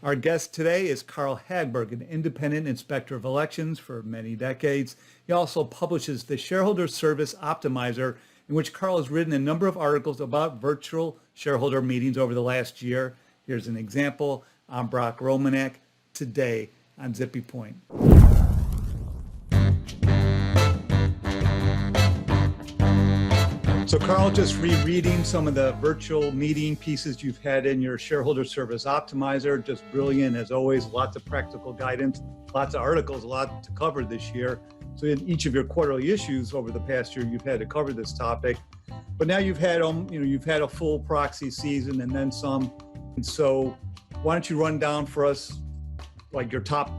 Our guest today is Carl Hagberg, an independent inspector of elections for many decades. He also publishes the Shareholder Service Optimizer, in which Carl has written a number of articles about virtual shareholder meetings over the last year. Here's an example. I'm Brock Romanek, today on Zippy Point. So Carl, just rereading some of the virtual meeting pieces you've had in your Shareholder Service Optimizer, just brilliant as always, lots of practical guidance, lots of articles, a lot to cover this year. So in each of your quarterly issues over the past year, you've had to cover this topic. But now you've had you've had a full proxy season and then some. And so why don't you run down for us like your top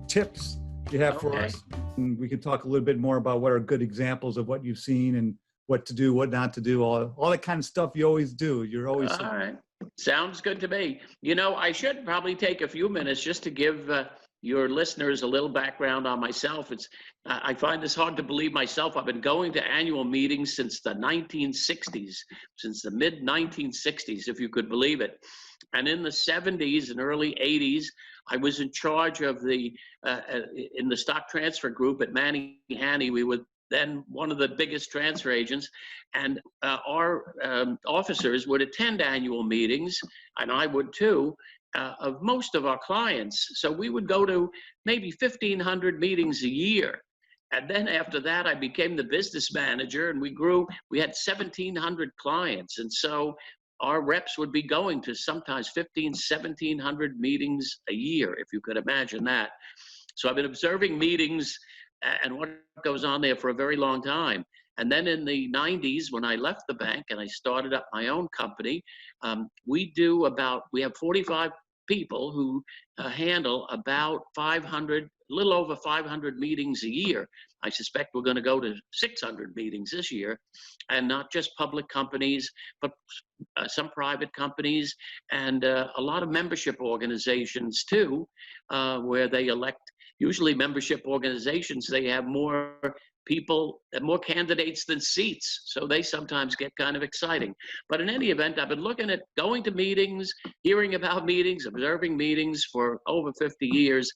tips you have for us? And we can talk a little bit more about what are good examples of what you've seen and what to do, what not to do, all that kind of stuff you always do. You're always all right. Sounds good to me. You know, I should probably take a few minutes just to give your listeners a little background on myself. I find this hard to believe myself. I've been going to annual meetings since the 1960s, since the mid 1960s, if you could believe it. And in the 70s and early 80s, I was in charge of in the stock transfer group at Manny Hanny. We were then one of the biggest transfer agents, and our officers would attend annual meetings, and I would too, of most of our clients. So we would go to maybe 1,500 meetings a year. And then after that, I became the business manager, and we grew. We had 1,700 clients. And so our reps would be going to sometimes 1,700 meetings a year, if you could imagine that. So I've been observing meetings and what goes on there for a very long time. And then in the 90s, when I left the bank and I started up my own company, we have 45 people who handle about 500, a little over 500 meetings a year. I suspect we're going to go to 600 meetings this year, and not just public companies, but some private companies and a lot of membership organizations too, where they elect. Usually membership organizations, they have more people and more candidates than seats. So they sometimes get kind of exciting. But in any event, I've been looking at going to meetings, hearing about meetings, observing meetings for over 50 years.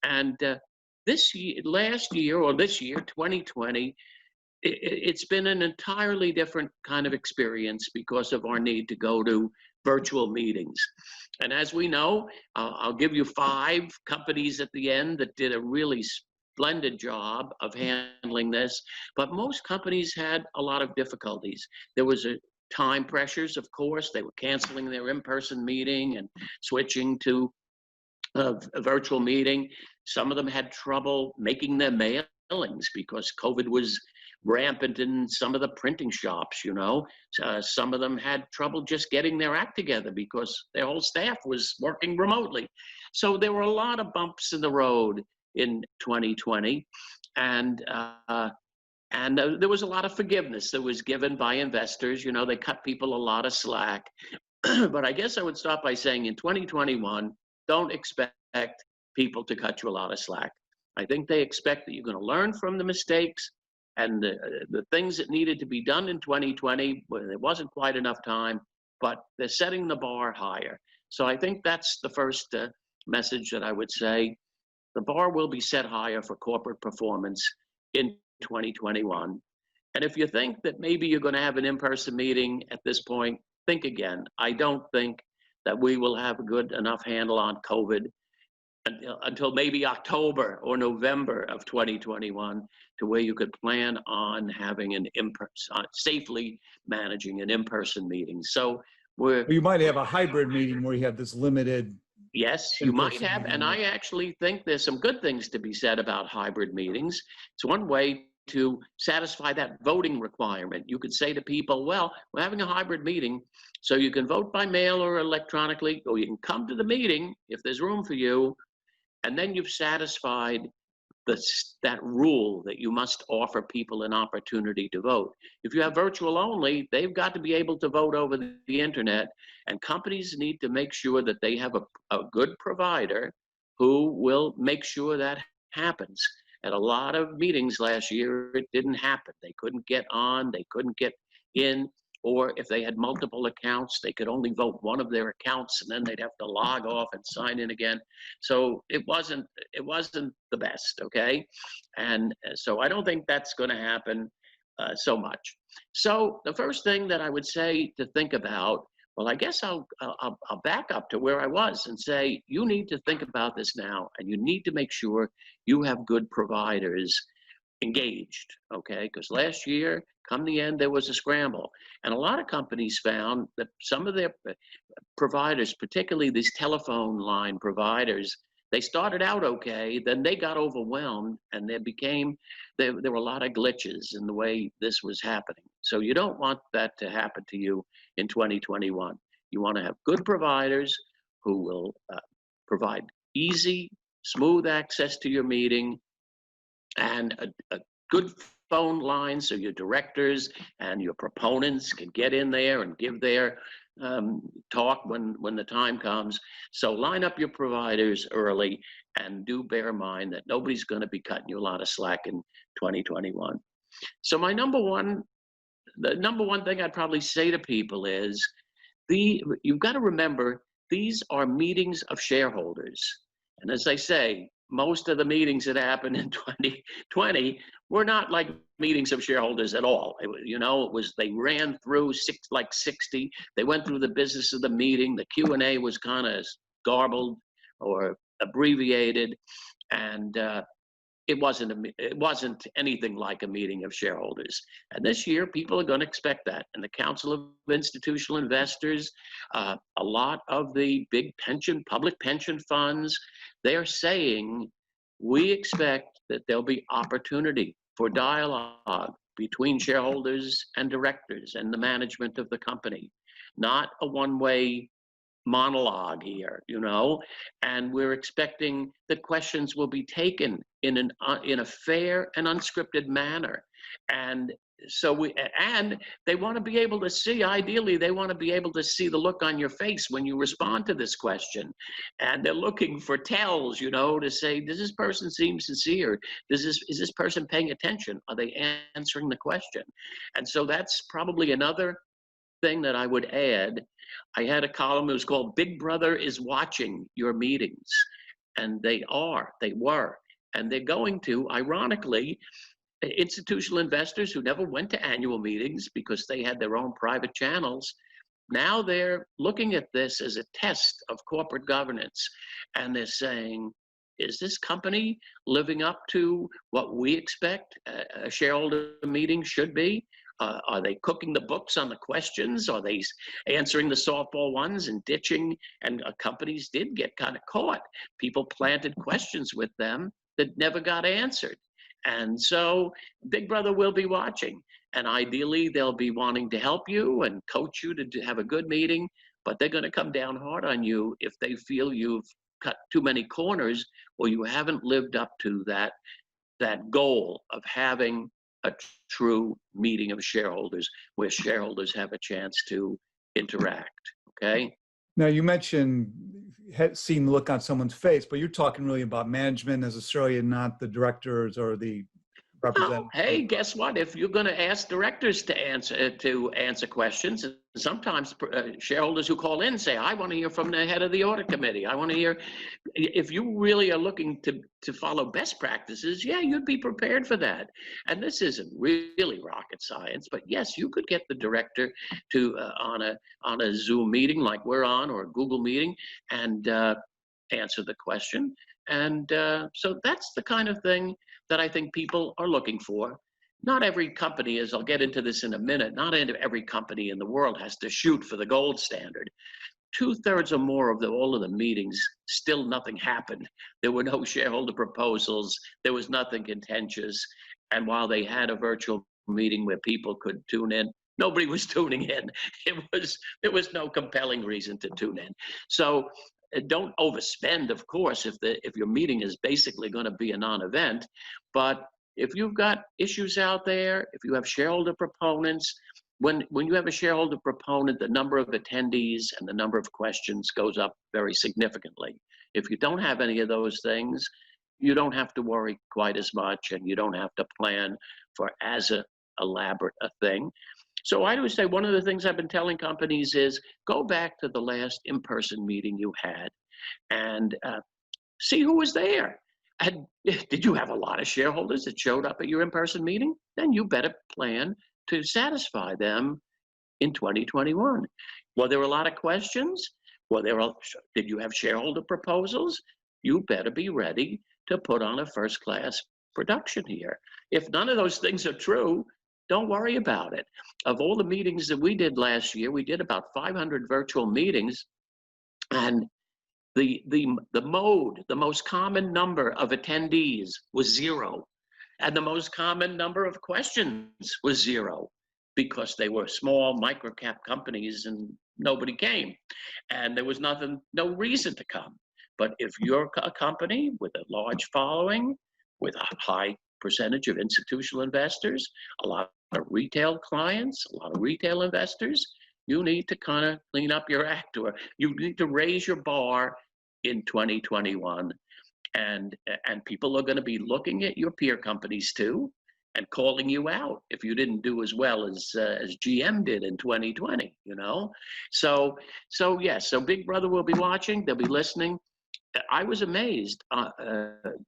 And this year, 2020, it's been an entirely different kind of experience because of our need to go to virtual meetings. And as we know, I'll give you 5 companies at the end that did a really splendid job of handling this, but most companies had a lot of difficulties. There was time pressures, of course. They were canceling their in-person meeting and switching to a virtual meeting. Some of them had trouble making their mailings because COVID was rampant in some of the printing shops, you know. Some of them had trouble just getting their act together because their whole staff was working remotely. So there were a lot of bumps in the road in 2020. And there was a lot of forgiveness that was given by investors. You know, they cut people a lot of slack. But I guess I would start by saying in 2021, don't expect people to cut you a lot of slack. I think they expect that you're going to learn from the mistakes and the things that needed to be done in 2020, well, there wasn't quite enough time, but they're setting the bar higher. So I think that's the first message that I would say. The bar will be set higher for corporate performance in 2021. And if you think that maybe you're going to have an in-person meeting at this point, think again. I don't think that we will have a good enough handle on COVID until maybe October or November of 2021 to where you could plan on having an safely managing an in-person meeting. So you might have a hybrid meeting where you have this limited. Yes, you might have. And I actually think there's some good things to be said about hybrid meetings. It's one way to satisfy that voting requirement. You could say to people, well, we're having a hybrid meeting, so you can vote by mail or electronically, or you can come to the meeting if there's room for you. And then you've satisfied that rule that you must offer people an opportunity to vote. If you have virtual only, they've got to be able to vote over the internet, and companies need to make sure that they have a good provider who will make sure that happens. At a lot of meetings last year, it didn't happen. They couldn't get on, they couldn't get in. or if they had multiple accounts, they could only vote one of their accounts, and then they'd have to log off and sign in again. So it wasn't the best, okay? And so I don't think that's going to happen so much. So the first thing that I would say to think about, well, I guess I'll back up to where I was and say, you need to think about this now, and you need to make sure you have good providers engaged, okay? Because last year, come the end, there was a scramble. And a lot of companies found that some of their providers, particularly these telephone line providers, they started out okay, then they got overwhelmed, and there were a lot of glitches in the way this was happening. So you don't want that to happen to you in 2021. You want to have good providers who will provide easy, smooth access to your meeting, and a good phone line so your directors and your proponents can get in there and give their talk when the time comes. So line up your providers early, and do bear in mind that nobody's going to be cutting you a lot of slack in 2021. So the number one thing I'd probably say to people is, you've got to remember, these are meetings of shareholders. And as I say, most of the meetings that happened in 2020 were not like meetings of shareholders at all. They ran through 60. They went through the business of the meeting. The Q&A was kind of garbled or abbreviated, and it wasn't anything like a meeting of shareholders. And this year, people are going to expect that. And the Council of Institutional Investors, a lot of the big public pension funds, they're saying, we expect that there'll be opportunity for dialogue between shareholders and directors and the management of the company, not a one-way monologue here, and we're expecting that questions will be taken in a fair and unscripted manner. And so they want to be able to see, ideally, they want to be able to see the look on your face when you respond to this question. And they're looking for tells, to say, does this person seem sincere? Is this person paying attention? Are they answering the question? And so that's probably another thing that I would add. I had a column that was called Big Brother is Watching Your Meetings. And they were, and they're going to, ironically, institutional investors who never went to annual meetings because they had their own private channels. Now they're looking at this as a test of corporate governance. And they're saying, is this company living up to what we expect a shareholder meeting should be? Are they cooking the books on the questions? Are they answering the softball ones and ditching? And companies did get kind of caught. People planted questions with them that never got answered. And so Big Brother will be watching. And ideally, they'll be wanting to help you and coach you to have a good meeting. But they're going to come down hard on you if they feel you've cut too many corners or you haven't lived up to that goal of having a true meeting of shareholders where shareholders have a chance to interact, okay? Now, you mentioned seeing the look on someone's face, but you're talking really about management necessarily and not the directors or the representatives. Hey, guess what? If you're going to ask directors to answer questions, sometimes shareholders who call in say, I want to hear from the head of the audit committee. I want to hear, if you really are looking to follow best practices, yeah, you'd be prepared for that. And this isn't really rocket science, but yes, you could get the director to on a Zoom meeting like we're on, or a Google meeting, and answer the question. And so that's the kind of thing that I think people are looking for. Not every company, as I'll get into this in a minute, not every company in the world has to shoot for the gold standard. 2/3 or more of all of the meetings, still nothing happened. There were no shareholder proposals. There was nothing contentious. And while they had a virtual meeting where people could tune in, nobody was tuning in. There was no compelling reason to tune in. So don't overspend, of course, if your meeting is basically going to be a non-event. But if you've got issues out there, if you have shareholder proponents, when you have a shareholder proponent, the number of attendees and the number of questions goes up very significantly. If you don't have any of those things, you don't have to worry quite as much, and you don't have to plan for as elaborate a thing. So I would say one of the things I've been telling companies is go back to the last in-person meeting you had and see who was there. And did you have a lot of shareholders that showed up at your in-person meeting? Then you better plan to satisfy them in 2021. Well, there were a lot of questions. Well, did you have shareholder proposals? You better be ready to put on a first-class production here. If none of those things are true, don't worry about it. Of all the meetings that we did last year, we did about 500 virtual meetings, and the most common number of attendees was 0, and the most common number of questions was 0, because they were small micro-cap companies and nobody came, and there was no reason to come. But if you're a company with a large following, with a high percentage of institutional investors, a lot of retail clients, a lot of retail investors, you need to kind of clean up your act, or you need to raise your bar in 2021. And people are going to be looking at your peer companies too and calling you out if you didn't do as well as GM did in 2020, you know? So yes, so Big Brother will be watching, they'll be listening. I was amazed.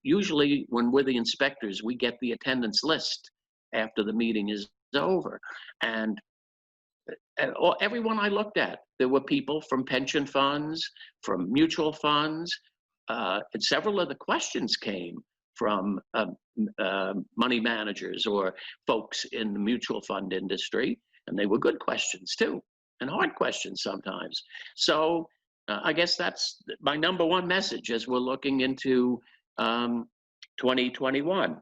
Usually when we're the inspectors, we get the attendance list after the meeting is over. And everyone I looked at, there were people from pension funds, from mutual funds, and several of the questions came from money managers or folks in the mutual fund industry, and they were good questions too, and hard questions sometimes. So I guess that's my number one message as we're looking into 2021.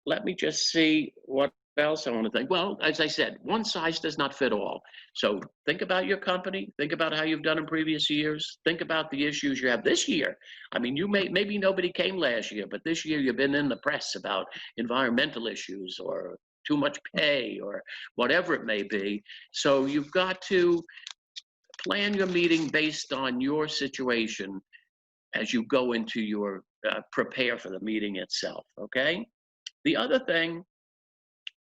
Let me just see what else I want to think. Well, as I said, one size does not fit all. So think about your company, think about how you've done in previous years, think about the issues you have this year. I mean, maybe nobody came last year, but this year you've been in the press about environmental issues or too much pay or whatever it may be. So you've got to plan your meeting based on your situation as you go into your prepare for the meeting itself, okay? The other thing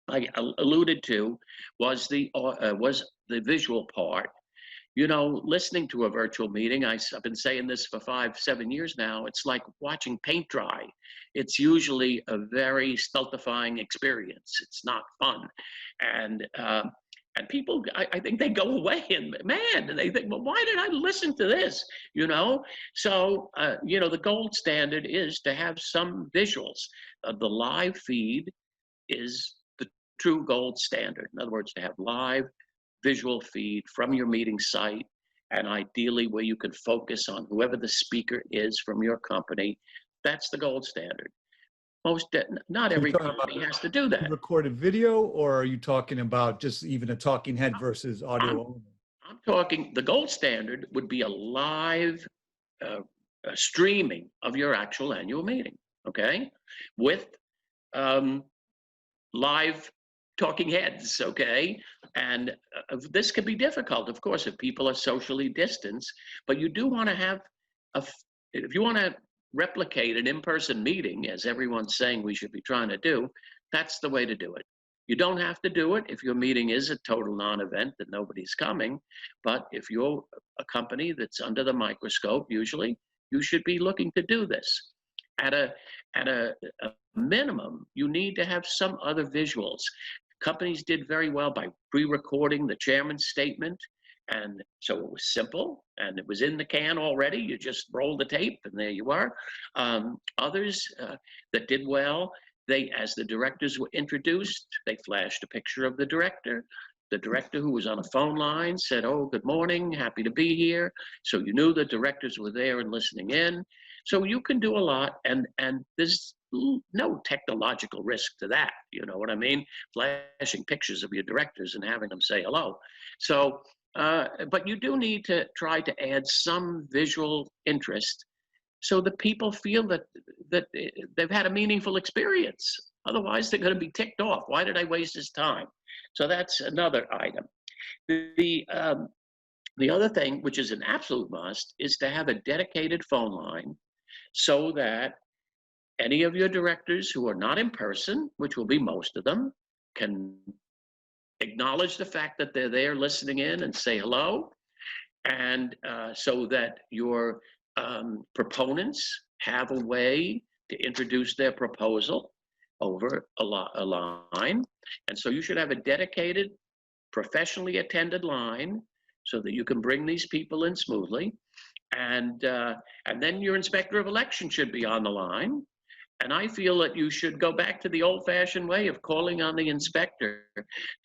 I alluded to was the visual part. You know, listening to a virtual meeting, I've been saying this for 5-7 years now, it's like watching paint dry. It's usually a very stultifying experience. It's not fun. And people, I think they go away and they think, well, why did I listen to this? You know, so, you know, the gold standard is to have some visuals. The live feed is the true gold standard. In other words, to have live visual feed from your meeting site, and ideally where you can focus on whoever the speaker is from your company. That's the gold standard. Not every company has to do that. Recorded video, or are you talking about just even a talking head versus audio only? I'm talking, the gold standard would be a live streaming of your actual annual meeting, okay? With live talking heads, okay? And this could be difficult, of course, if people are socially distanced, but you do want to have, if you want to replicate an in-person meeting, as everyone's saying we should be trying to do, that's the way to do it. You don't have to do it if your meeting is a total non-event that nobody's coming, but if you're a company that's under the microscope, usually, you should be looking to do this. At a minimum, you need to have some other visuals. Companies did very well by pre-recording the chairman's statement, and so it was simple, and it was in the can already. You just roll the tape, and there you are. Others that did well, as the directors were introduced, they flashed a picture of the director. The director, who was on a phone line, said, "Oh, good morning, happy to be here." So you knew the directors were there and listening in. So you can do a lot, and there's no technological risk to that. You know what I mean? Flashing pictures of your directors and having them say hello. So, but you do need to try to add some visual interest so that people feel that they've had a meaningful experience. Otherwise, they're going to be ticked off. Why did I waste his time? So that's another item. The other thing, which is an absolute must, is to have a dedicated phone line so that any of your directors who are not in person, which will be most of them, can acknowledge the fact that they're there listening in and say hello. And so that your proponents have a way to introduce their proposal over a line. And so you should have a dedicated, professionally attended line so that you can bring these people in smoothly. And then your inspector of election should be on the line. And I feel that you should go back to the old-fashioned way of calling on the inspector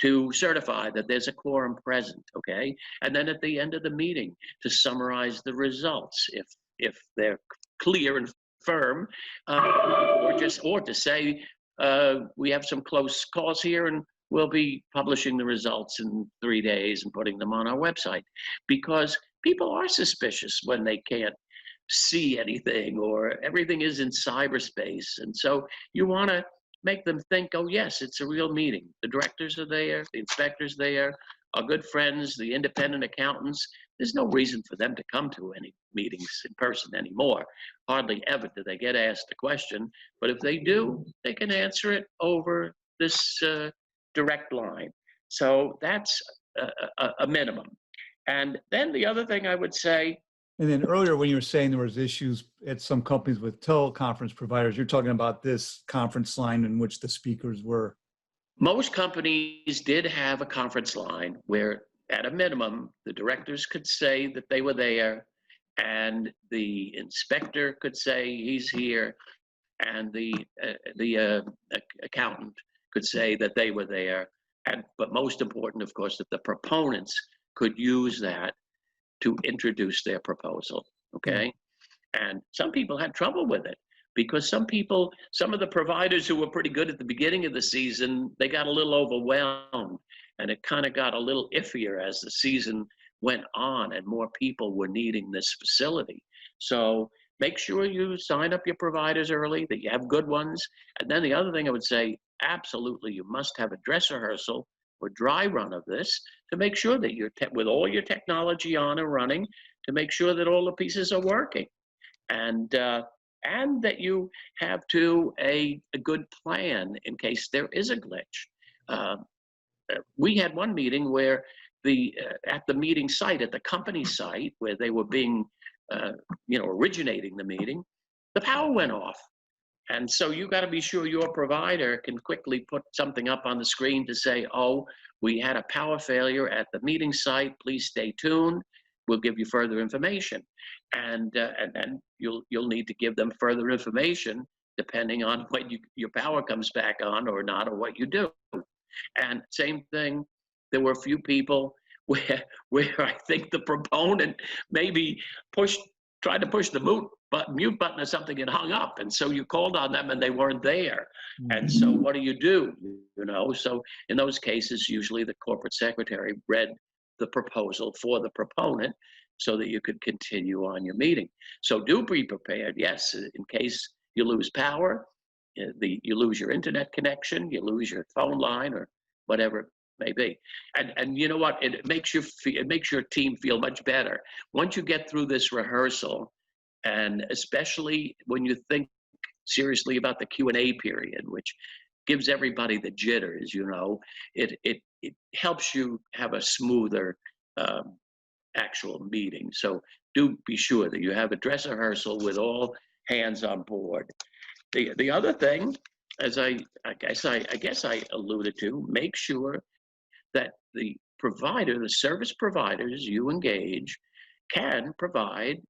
to certify that there's a quorum present, okay? And then at the end of the meeting to summarize the results if they're clear and firm, or to say we have some close calls here and we'll be publishing the results in 3 days and putting them on our website, because people are suspicious when they can't see anything or everything is in cyberspace. And so you want to make them think, oh yes, it's a real meeting. The directors are there, the inspectors there, our good friends, the independent accountants. There's no reason for them to come to any meetings in person anymore. Hardly ever do they get asked a question, but if they do, they can answer it over this direct line. So that's a minimum. And then the other thing I would say, and then earlier when you were saying there was issues at some companies with teleconference providers, you're talking about this conference line in which the speakers were. Most companies did have a conference line where at a minimum, the directors could say that they were there and the inspector could say he's here and the accountant could say that they were there. But most important, of course, that the proponents could use that to introduce their proposal, okay? And some people had trouble with it because some of the providers who were pretty good at the beginning of the season, they got a little overwhelmed and it kind of got a little iffier as the season went on and more people were needing this facility. So make sure you sign up your providers early, that you have good ones. And then the other thing I would say, absolutely, you must have a dress rehearsal or dry run of this to make sure that you're with all your technology on and running, to make sure that all the pieces are working, and that you have a good plan in case there is a glitch. We had one meeting where at the meeting site, at the company site where they were being originating the meeting, the power went off. And so you got to be sure your provider can quickly put something up on the screen to say, oh, we had a power failure at the meeting site. Please stay tuned. We'll give you further information. And then you'll need to give them further information depending on when your power comes back on or not, or what you do. And same thing, there were a few people where I think the proponent maybe tried to push the mute button or something and hung up. And so you called on them and they weren't there. And so what do? So in those cases, usually the corporate secretary read the proposal for the proponent so that you could continue on your meeting. So do be prepared, yes, in case you lose power, you lose your internet connection, you lose your phone line or whatever it may be. And you know what, it makes your team feel much better. Once you get through this rehearsal, and especially when you think seriously about the Q&A period, which gives everybody the jitters, it helps you have a smoother actual meeting. So do be sure that you have a dress rehearsal with all hands on board. The other thing, as I guess I alluded to, make sure that the service providers you engage can provide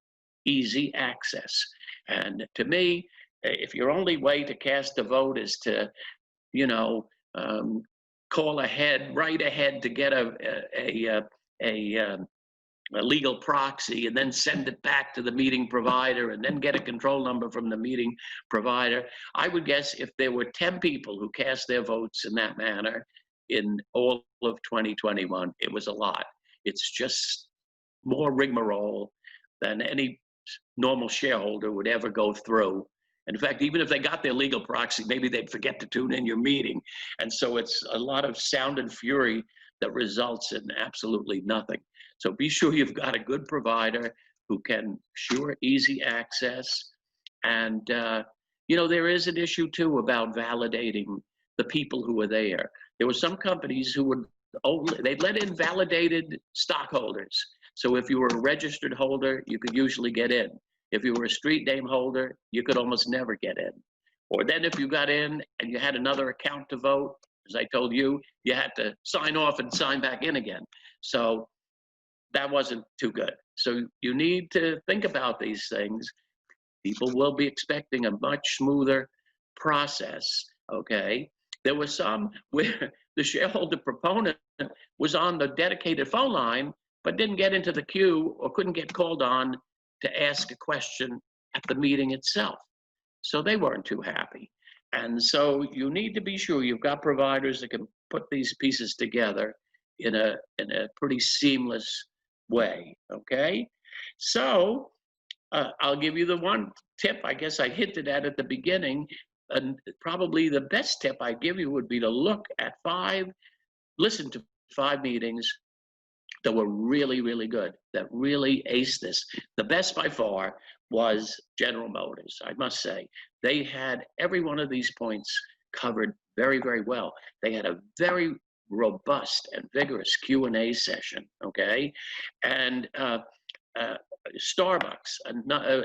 easy access. And to me, if your only way to cast a vote is to, call ahead, write ahead to get a legal proxy and then send it back to the meeting provider and then get a control number from the meeting provider, I would guess if there were 10 people who cast their votes in that manner in all of 2021, it was a lot. It's just more rigmarole than any normal shareholder would ever go through. In fact, even if they got their legal proxy, maybe they'd forget to tune in your meeting. And so it's a lot of sound and fury that results in absolutely nothing. So be sure you've got a good provider who can assure easy access. And, there is an issue too about validating the people who are there. There were some companies who would they'd let in validated stockholders. So if you were a registered holder, you could usually get in. If you were a street name holder, you could almost never get in. Or then if you got in and you had another account to vote, as I told you, you had to sign off and sign back in again. So that wasn't too good. So you need to think about these things. People will be expecting a much smoother process, okay? There was some where the shareholder proponent was on the dedicated phone line, but didn't get into the queue or couldn't get called on to ask a question at the meeting itself. So they weren't too happy. And so you need to be sure you've got providers that can put these pieces together in a pretty seamless way, okay? So I'll give you the one tip, I guess I hinted at the beginning, and probably the best tip I give you would be to listen to 5 meetings that were really, really good, that really aced this. The best by far was General Motors, I must say. They had every one of these points covered very, very well. They had a very robust and vigorous Q&A session, okay? And Starbucks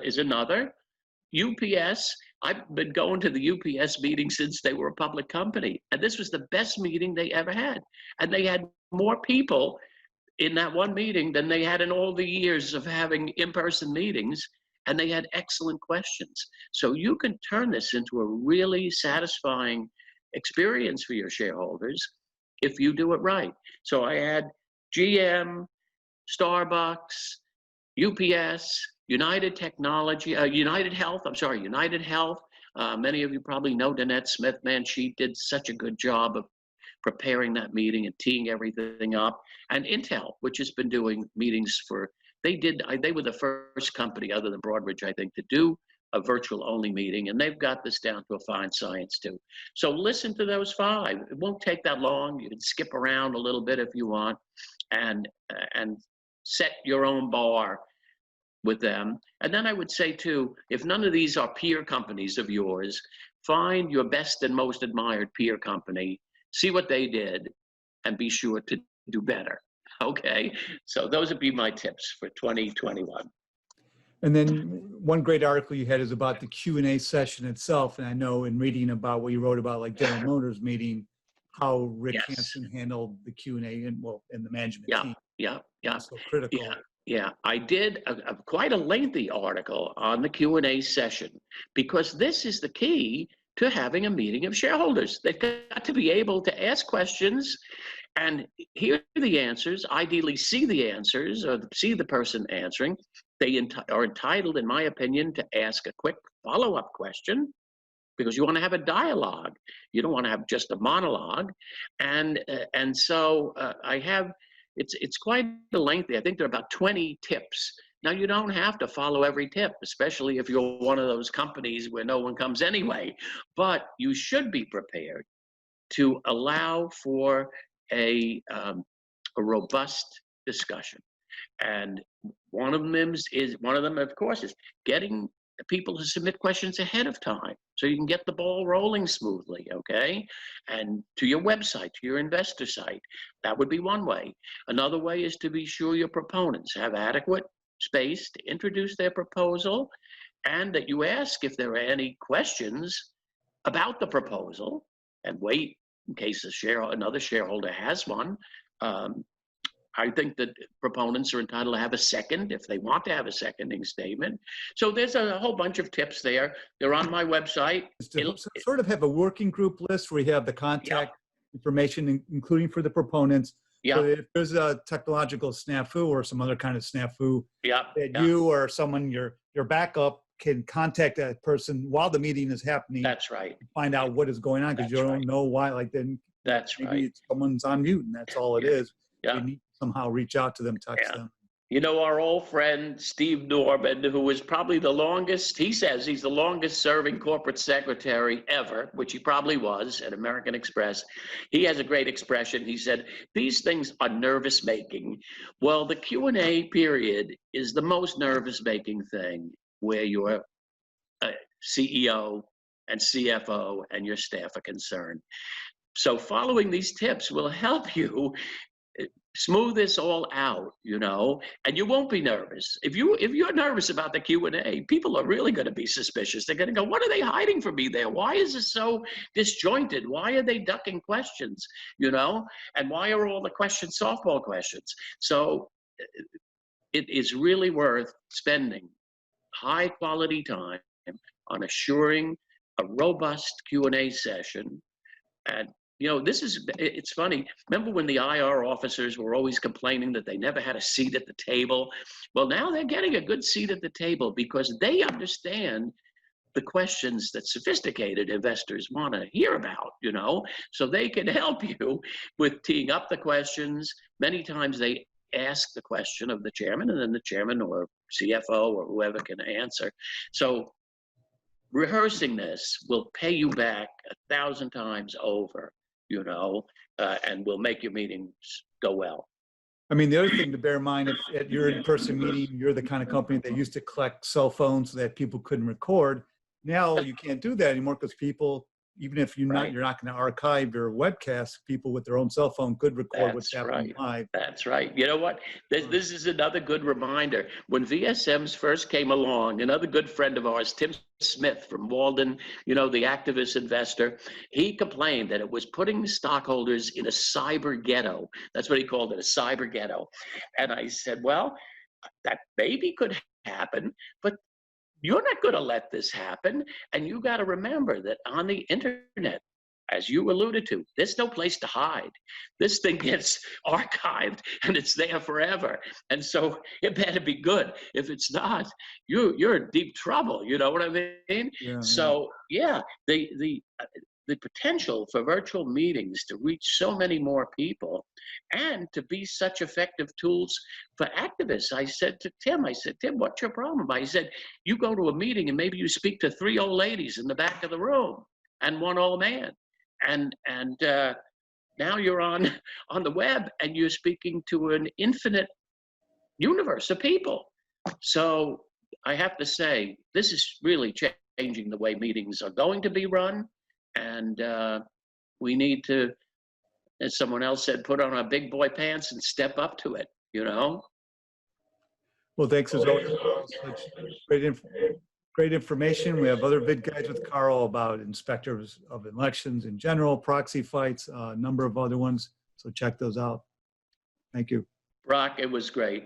is another. UPS, I've been going to the UPS meeting since they were a public company, and this was the best meeting they ever had. And they had more people in that one meeting than they had in all the years of having in-person meetings, and they had excellent questions. So you can turn this into a really satisfying experience for your shareholders if you do it right. So I had GM, Starbucks, UPS, United Health. Many of you probably know Danette Smith, man, she did such a good job of preparing that meeting and teeing everything up. And Intel, which has been doing meetings they were the first company other than Broadridge, I think, to do a virtual only meeting, and they've got this down to a fine science too. So listen to those 5. It won't take that long. You can skip around a little bit if you want, and set your own bar with them. And then I would say too, if none of these are peer companies of yours, find your best and most admired peer company, see what they did, and be sure to do better. Okay, so those would be my tips for 2021. And then one great article you had is about the Q&A session itself. And I know in reading about what you wrote about, like General Motors meeting, how Rick Hansen handled the Q&A and the management team. Yeah. So critical. Yeah. I did quite a lengthy article on the Q&A session, because this is the key to having a meeting of shareholders. They've got to be able to ask questions and hear the answers, ideally see the answers or see the person answering. They are entitled, in my opinion, to ask a quick follow-up question, because you want to have a dialogue. You don't want to have just a monologue. And so it's quite lengthy. I think there are about 20 tips. Now, you don't have to follow every tip, especially if you're one of those companies where no one comes anyway, but you should be prepared to allow for a robust discussion. And one of them, of course, is getting people to submit questions ahead of time so you can get the ball rolling smoothly, okay? And to your website, to your investor site. That would be one way. Another way is to be sure your proponents have adequate space to introduce their proposal, and that you ask if there are any questions about the proposal, and wait in case another shareholder has one. I think that proponents are entitled to have a second if they want to have a seconding statement. So there's a whole bunch of tips there. They're on my website. Sort of have a working group list where you have the contact information, including for the proponents. Yeah. So if there's a technological snafu or some other kind of snafu, you or someone, your backup, can contact that person while the meeting is happening. That's right. Find out what is going on, because you don't know why. Like then, maybe someone's on mute, and that's all it is. Yeah. You need to somehow reach out to them, text them. You know, our old friend Steve Norman, who was probably the longest, he says he's the longest serving corporate secretary ever, which he probably was at American Express. He has a great expression. He said, these things are nervous making. Well, the Q&A period is the most nervous making thing, where your CEO and CFO and your staff are concerned. So following these tips will help you smooth this all out, and you won't be nervous. If you're nervous about the Q&A, people are really going to be suspicious. They're going to go, what are they hiding from me there? Why is this so disjointed? Why are they ducking questions, and why are all the questions softball questions? So it is really worth spending high quality time on assuring a robust Q&A session. And it's funny. Remember when the IR officers were always complaining that they never had a seat at the table? Well, now they're getting a good seat at the table because they understand the questions that sophisticated investors want to hear about, so they can help you with teeing up the questions. Many times they ask the question of the chairman, and then the chairman or CFO or whoever can answer. So rehearsing this will pay you back 1,000 times over, and will make your meetings go well. I mean, the other thing to bear in mind, if at your in-person meeting, you're the kind of company that used to collect cell phones so that people couldn't record. Now you can't do that anymore because people, even if you're not going to archive your webcast, people with their own cell phone could record what's happening live. That's right. You know what? This is another good reminder. When VSMs first came along, another good friend of ours, Tim Smith from Walden, the activist investor, he complained that it was putting stockholders in a cyber ghetto. That's what he called it, a cyber ghetto. And I said, well, that maybe could happen, but you're not going to let this happen. And you got to remember that on the internet, as you alluded to, there's no place to hide. This thing gets archived and it's there forever. And so it better be good. If it's not, you're in deep trouble. You know what I mean? Yeah, so yeah, the potential for virtual meetings to reach so many more people and to be such effective tools for activists. I said to Tim, Tim, what's your problem? I said, you go to a meeting and maybe you speak to 3 old ladies in the back of the room and 1 old man. And now you're on the web and you're speaking to an infinite universe of people. So I have to say, this is really changing the way meetings are going to be run. And we need to, as someone else said, put on our big boy pants and step up to it, Well, thanks as always. Such great information. We have other Vid-Guides with Carl about inspectors of elections in general, proxy fights, a number of other ones. So check those out. Thank you. Brock, it was great.